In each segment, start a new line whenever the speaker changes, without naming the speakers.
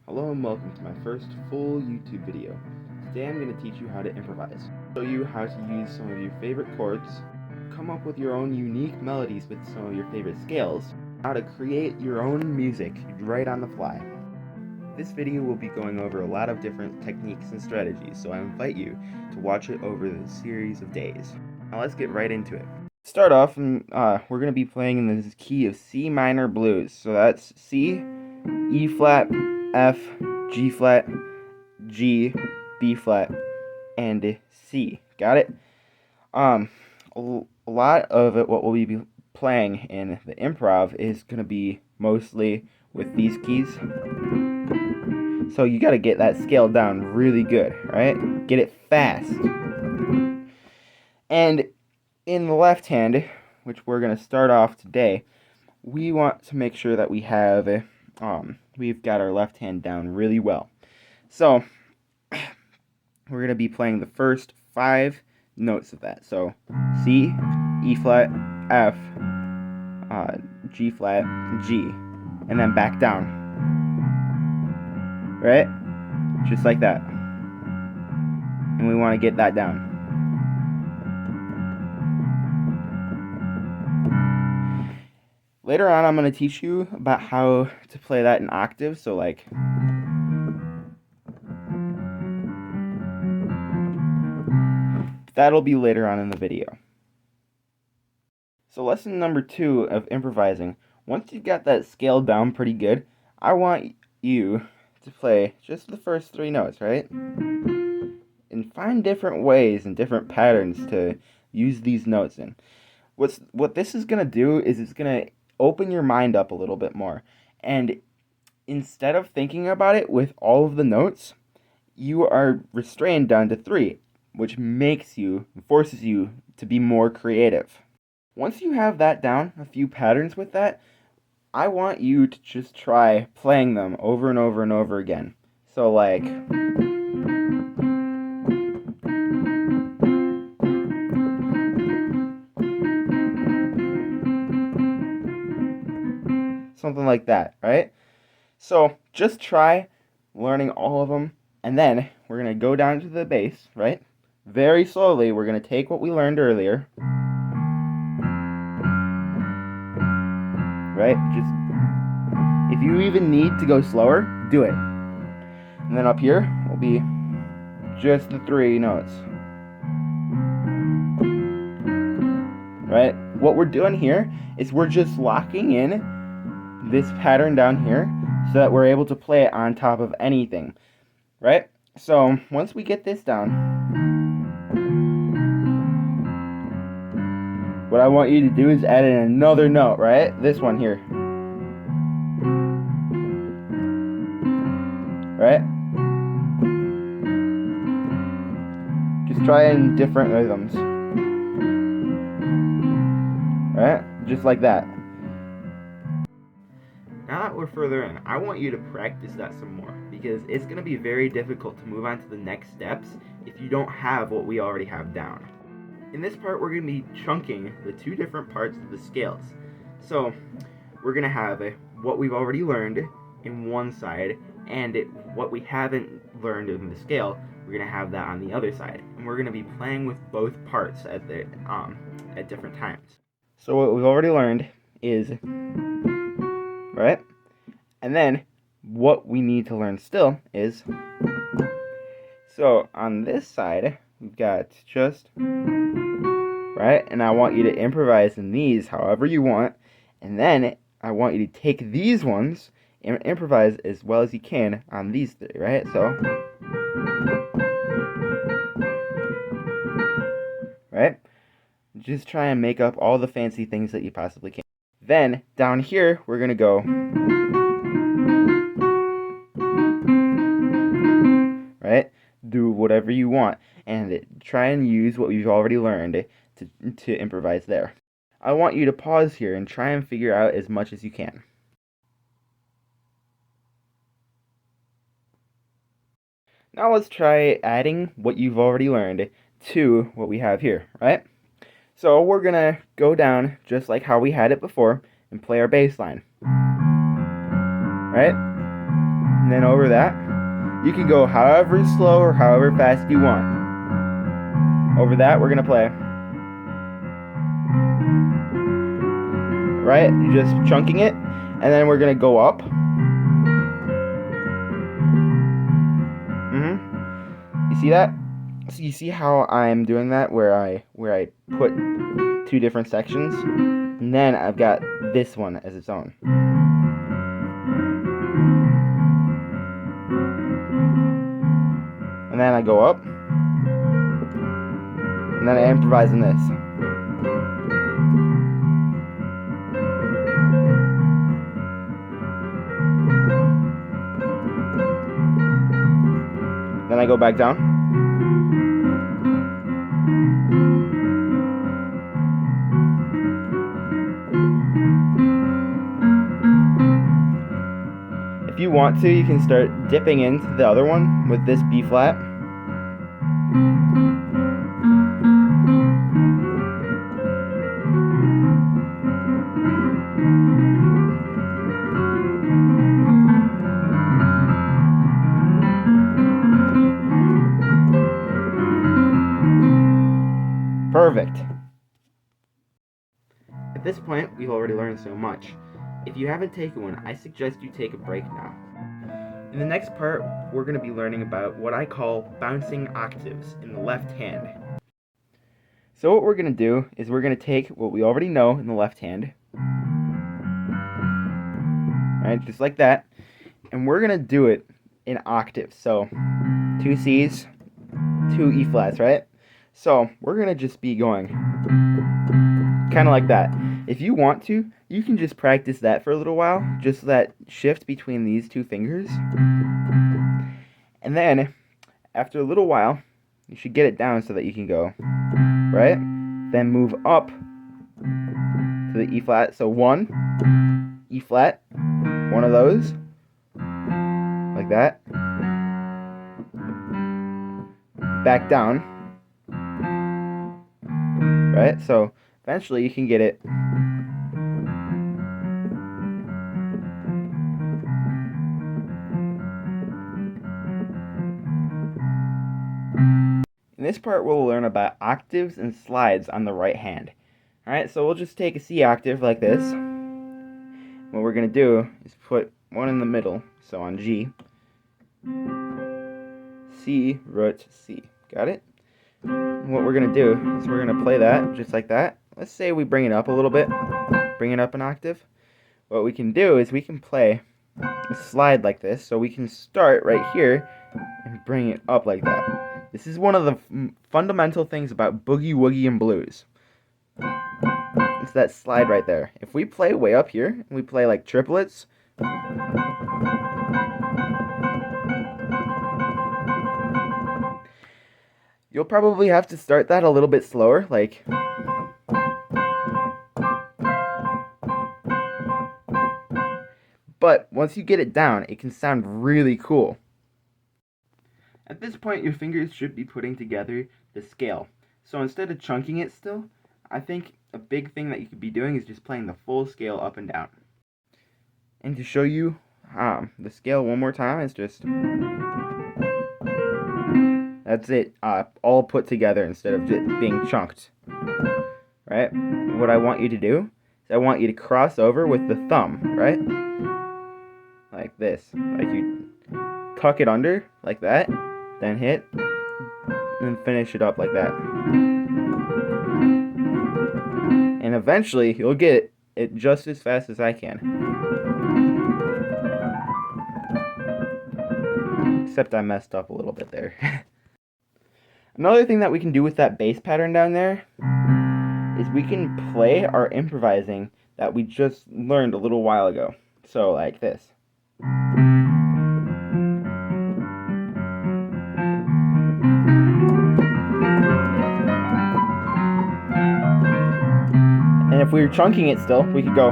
Hello and welcome to my first full YouTube video. Today I'm going to teach you how to improvise. Show you how to use some of your favorite chords, come up with your own unique melodies with some of your favorite scales, how to create your own music right on the fly. This video will be going over a lot of different techniques and strategies, so I invite you to watch it over the series of days. Now let's get right into it. Start off, and we're going to be playing in this key of C minor blues. So that's C, E flat, F, G flat, G, B flat, and C. Got it? A lot of it, what we'll be playing in the improv is going to be mostly with these keys. So you got to get that scale down really good, right? Get it fast. And in the left hand, which we're going to start off today, we want to make sure that we have we've got our left hand down really well. So we're going to be playing the first 5 notes of that. So C, E flat, F, G flat, G, and then back down. Right? Just like that. And we want to get that down. Later on, I'm going to teach you about how to play that in octaves. So like, that'll be later on in the video. So lesson number 2 of improvising. Once you've got that scale down pretty good, I want you to play just the first 3 notes, right? And find different ways and different patterns to use these notes in. What this is going to do is it's going to open your mind up a little bit more. And instead of thinking about it with all of the notes, you are restrained down to 3, which forces you to be more creative. Once you have that down, a few patterns with that, I want you to just try playing them over and over and over again. So like, something like that, right? So just try learning all of them, and then we're going to go down to the bass, right? Very slowly, we're going to take what we learned earlier, right? Just, if you even need to go slower, do it. And then up here will be just the 3 notes, right? What we're doing here is we're just locking in this pattern down here so that we're able to play it on top of anything, right? So once we get this down, what I want you to do is add in another note, right? This one here, right? Just try in different rhythms, right? Just like that. Now that we're further in, I want you to practice that some more, because it's going to be very difficult to move on to the next steps if you don't have what we already have down. In this part, we're going to be chunking the 2 different parts of the scales. So we're going to have what we've already learned in one side, and what we haven't learned in the scale, we're going to have that on the other side. And we're going to be playing with both parts at different times. So what we've already learned is, right? And then what we need to learn still is, so on this side, we've got just, right? And I want you to improvise in these however you want. And then I want you to take these ones and improvise as well as you can on these 3, right? So, right? Just try and make up all the fancy things that you possibly can. Then down here, we're going to go, right? Do whatever you want and try and use what you've already learned to improvise there. I want you to pause here and try and figure out as much as you can. Now let's try adding what you've already learned to what we have here, right? So we're going to go down just like how we had it before and play our bass line, right? And then over that, you can go however slow or however fast you want. Over that, we're gonna play. Right? Just chunking it, and then we're gonna go up. You see that? So you see how I'm doing that, where I put two different sections, and then I've got this one as its own. And then I go up, and then I improvise in this. Then I go back down. If you want to, you can start dipping into the other one with this B flat. Perfect. At this point, we've already learned so much. If you haven't taken one, I suggest you take a break now. In the next part, we're going to be learning about what I call bouncing octaves in the left hand. So what we're going to do is we're going to take what we already know in the left hand, right, just like that, and we're going to do it in octaves. So 2 C's, 2 E flats, right? So we're going to just be going kind of like that. If you want to, you can just practice that for a little while, just that shift between these two fingers. And then, after a little while, you should get it down so that you can go, right? Then move up to the E flat. So 1, E flat, one of those, like that. Back down, right? So eventually you can get it. In this part, we'll learn about octaves and slides on the right hand. Alright, so we'll just take a C octave like this. What we're going to do is put one in the middle, so on G. C, root, C. Got it? And what we're going to do is we're going to play that just like that. Let's say we bring it up a little bit, bring it up an octave. What we can do is we can play a slide like this, so we can start right here and bring it up like that. This is one of the fundamental things about boogie woogie and blues. It's that slide right there. If we play way up here, and we play like triplets, you'll probably have to start that a little bit slower, like but once you get it down, it can sound really cool. At this point, your fingers should be putting together the scale. So instead of chunking it still, I think a big thing that you could be doing is just playing the full scale up and down. And to show you the scale one more time, it's just, that's it, all put together instead of just being chunked. Right? What I want you to do is I want you to cross over with the thumb, right? Like this. Like you tuck it under, like that. Then hit, and finish it up like that. And eventually, you'll get it just as fast as I can. Except I messed up a little bit there. Another thing that we can do with that bass pattern down there is we can play our improvising that we just learned a little while ago. So like this. And if we were chunking it still, we could go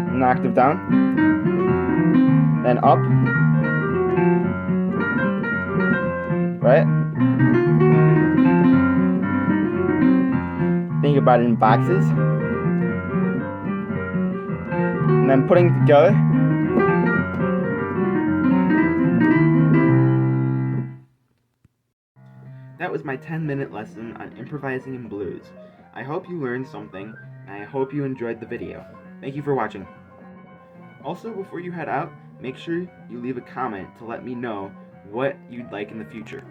an octave down, then up, right? Think about it in boxes. and then putting it together. That was my 10-minute lesson on improvising in blues. I hope you learned something, and I hope you enjoyed the video. Thank you for watching. Also, before you head out, make sure you leave a comment to let me know what you'd like in the future.